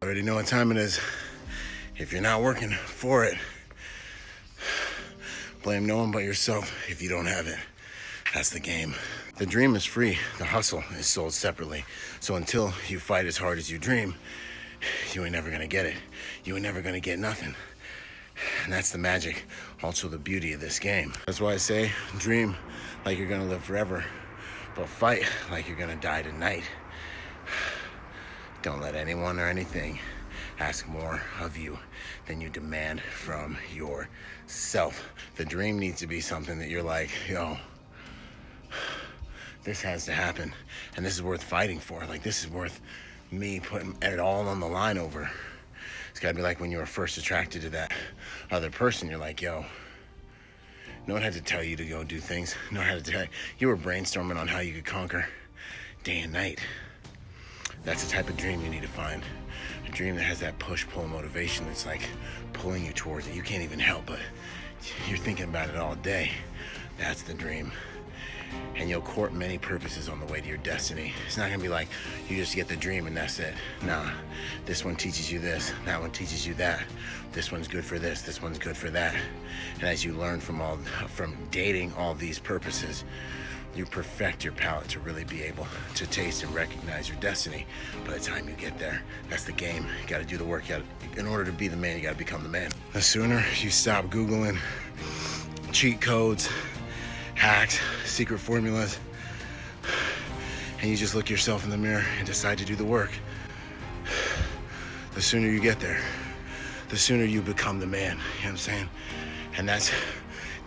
Already know what time it is. If you're not working for it, blame no one but yourself if you don't have it. That's the game. The dream is free. The hustle is sold separately. So until you fight as hard as you dream, you ain't never gonna get it. You ain't never gonna get nothing. And that's the magic, also the beauty of this game. That's why I say, dream like you're gonna live forever, but fight like you're gonna die tonight. Don't let anyone or anything ask more of you than you demand from yourself. The dream needs to be something that you're like, yo, this has to happen, and this is worth fighting for. Like, this is worth me putting it all on the line over. It's gotta be like when you were first attracted to that other person. You're like, yo, no one had to tell you to go do things. No one had to tell you. You were brainstorming on how you could conquer day and night. That's the type of dream you need to find. A dream that has that push-pull motivation that's like pulling you towards it. You can't even help but you're thinking about it all day. That's the dream. And you'll court many purposes on the way to your destiny. It's not gonna be like you just get the dream and that's it. Nah, this one teaches you this, that one teaches you that. This one's good for this one's good for that. And as you learn from dating all these purposes, you perfect your palate to really be able to taste and recognize your destiny by the time you get there. That's the game. You gotta do the work. In order to be the man, you gotta become the man. The sooner you stop Googling cheat codes, hacks, secret formulas, and you just look yourself in the mirror and decide to do the work, the sooner you get there, the sooner you become the man. You know what I'm saying? And that's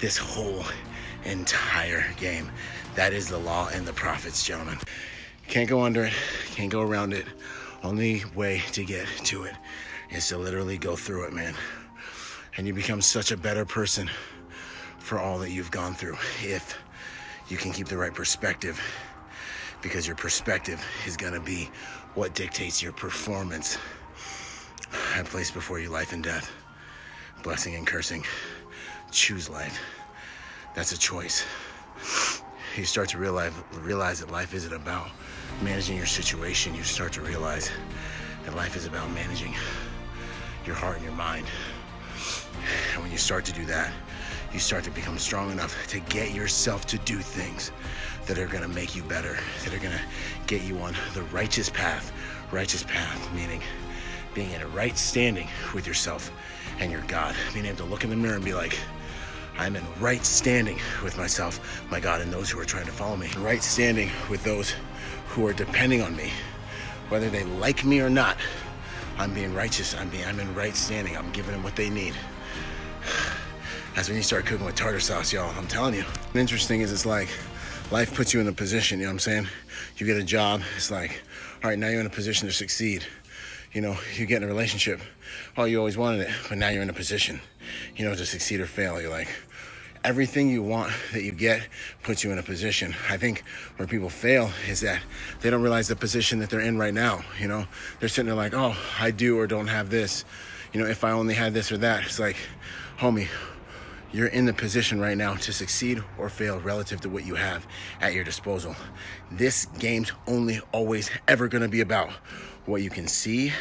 this whole entire game. That is the law and the prophets, gentlemen. Can't go under it, can't go around it. Only way to get to it is to literally go through it, man. And you become such a better person for all that you've gone through if you can keep the right perspective, because your perspective is gonna be what dictates your performance. I place before you life and death, blessing and cursing. Choose life. That's a choice. You start to realize that life isn't about managing your situation. You start to realize that life is about managing your heart and your mind. And when you start to do that, you start to become strong enough to get yourself to do things that are gonna make you better, that are gonna get you on the righteous path. Righteous path, meaning being in a right standing with yourself and your God. Being able to look in the mirror and be like, I'm in right standing with myself, my God, and those who are trying to follow me. Right standing with those who are depending on me. Whether they like me or not, I'm being righteous. I'm in right standing. I'm giving them what they need. That's when you start cooking with tartar sauce, y'all. I'm telling you. What's interesting is it's like life puts you in a position, you know what I'm saying? You get a job, it's like, all right, now you're in a position to succeed. You know, you get in a relationship, oh, you always wanted it, but now you're in a position, you know, to succeed or fail. You're like, everything you want that you get puts you in a position. I think where people fail is that they don't realize the position that they're in right now. You know, they're sitting there like, oh, I do or don't have this. You know, if I only had this or that. It's like, homie, you're in the position right now to succeed or fail relative to what you have at your disposal. This game's only always ever gonna be about what you can see,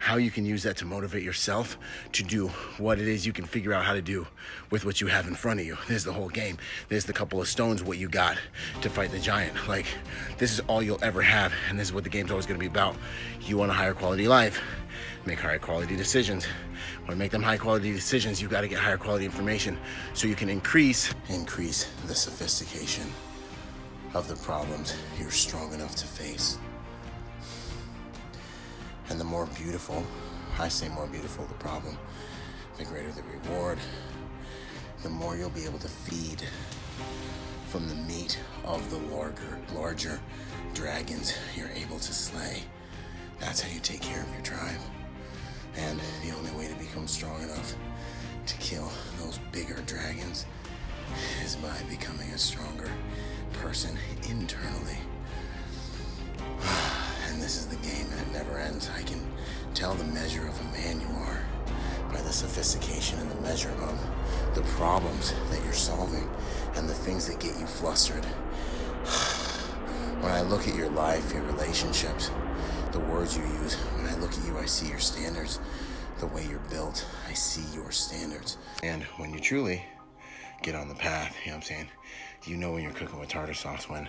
how you can use that to motivate yourself to do what it is you can figure out how to do with what you have in front of you. This is the whole game. This is the couple of stones, what you got to fight the giant. Like, this is all you'll ever have, and this is what the game's always gonna be about. You want a higher quality life, make higher quality decisions. When you make them high quality decisions, you gotta get higher quality information so you can increase the sophistication of the problems you're strong enough to face. And the more beautiful, I say more beautiful the problem, the greater the reward, the more you'll be able to feed from the meat of the larger dragons you're able to slay. That's how you take care of your tribe. And the only way to become strong enough to kill those bigger dragons is by becoming a stronger person internally. And this is the game, and it never ends. I can tell the measure of a man you are by the sophistication and the measure of the problems that you're solving and the things that get you flustered. When I look at your life, your relationships, the words you use, when I look at you, I see your standards, the way you're built. I see your standards. And when you truly get on the path, you know what I'm saying? You know when you're cooking with tartar sauce, when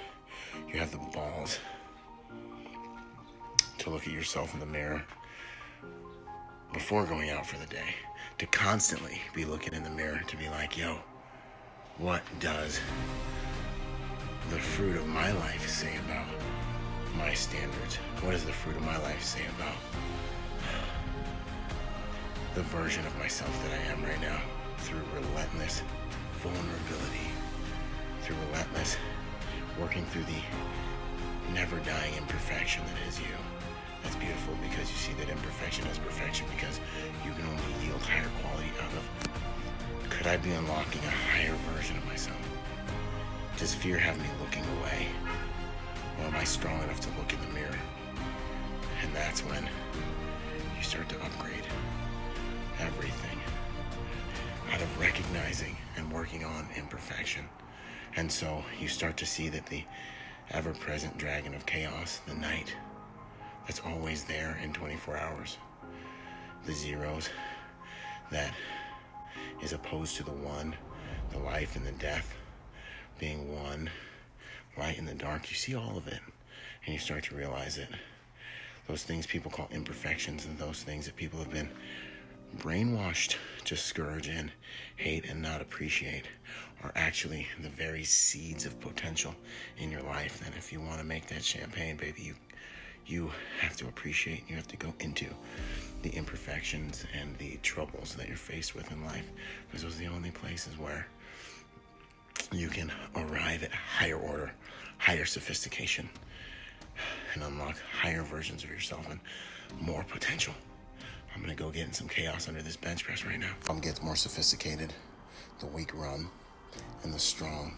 you have the balls to look at yourself in the mirror before going out for the day, to constantly be looking in the mirror, to be like, yo, what does the fruit of my life say about my standards? What does the fruit of my life say about the version of myself that I am right now? Through relentless vulnerability, through relentless working through the never dying imperfection that is you. That's beautiful, because you see that imperfection is perfection, because you can only yield higher quality out of. Could I be unlocking a higher version of myself? Does fear have me looking away? Or am I strong enough to look in the mirror? And that's when you start to upgrade everything out of recognizing and working on imperfection. And so you start to see that the ever-present dragon of chaos, the night, that's always there in 24 hours, the zeros, that is opposed to the one, the life and the death, being one, light and the dark. You see all of it, and you start to realize that those things people call imperfections, and those things that people have been brainwashed to scourge and hate and not appreciate, are actually the very seeds of potential in your life. And if you want to make that champagne, baby, you have to appreciate, you have to go into the imperfections and the troubles that you're faced with in life, because those are the only places where you can arrive at higher order, higher sophistication, and unlock higher versions of yourself and more potential. I'm gonna go get in some chaos under this bench press right now. Gets more sophisticated, the weak run, and the strong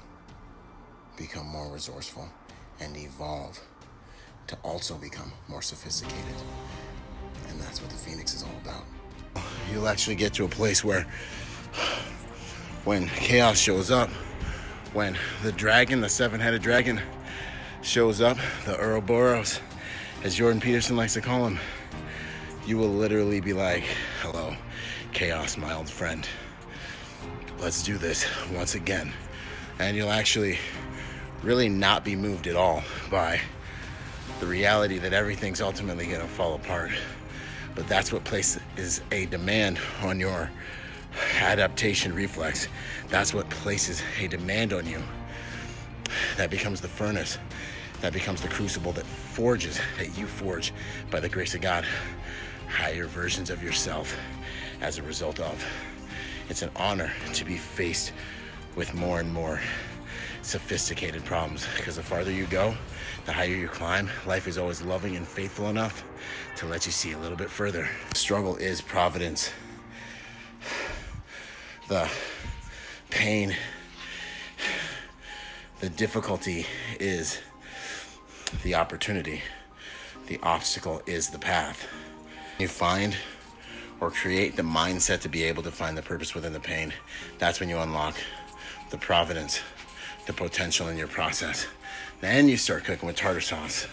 become more resourceful and evolve to also become more sophisticated. And that's what the Phoenix is all about. You'll actually get to a place where when chaos shows up, when the dragon, the seven-headed dragon shows up, the Ouroboros, as Jordan Peterson likes to call him, you will literally be like, hello, chaos, my old friend. Let's do this once again. And you'll actually really not be moved at all by the reality that everything's ultimately gonna fall apart. But that's what places a demand on your adaptation reflex. That's what places a demand on you. That becomes the furnace. That becomes the crucible that forges, that you forge by the grace of God, higher versions of yourself as a result of. It's an honor to be faced with more and more sophisticated problems, because the farther you go, the higher you climb. Life is always loving and faithful enough to let you see a little bit further. Struggle is providence. The pain, the difficulty is the opportunity. The obstacle is the path. You find or create the mindset to be able to find the purpose within the pain. That's when you unlock the providence, the potential in your process. Then you start cooking with tartar sauce.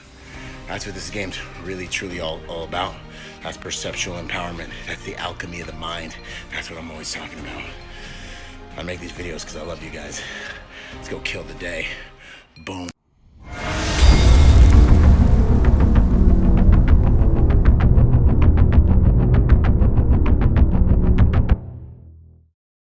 That's what this game's really, truly all about. That's perceptual empowerment. That's the alchemy of the mind. That's what I'm always talking about. I make these videos because I love you guys. Let's go kill the day. Boom.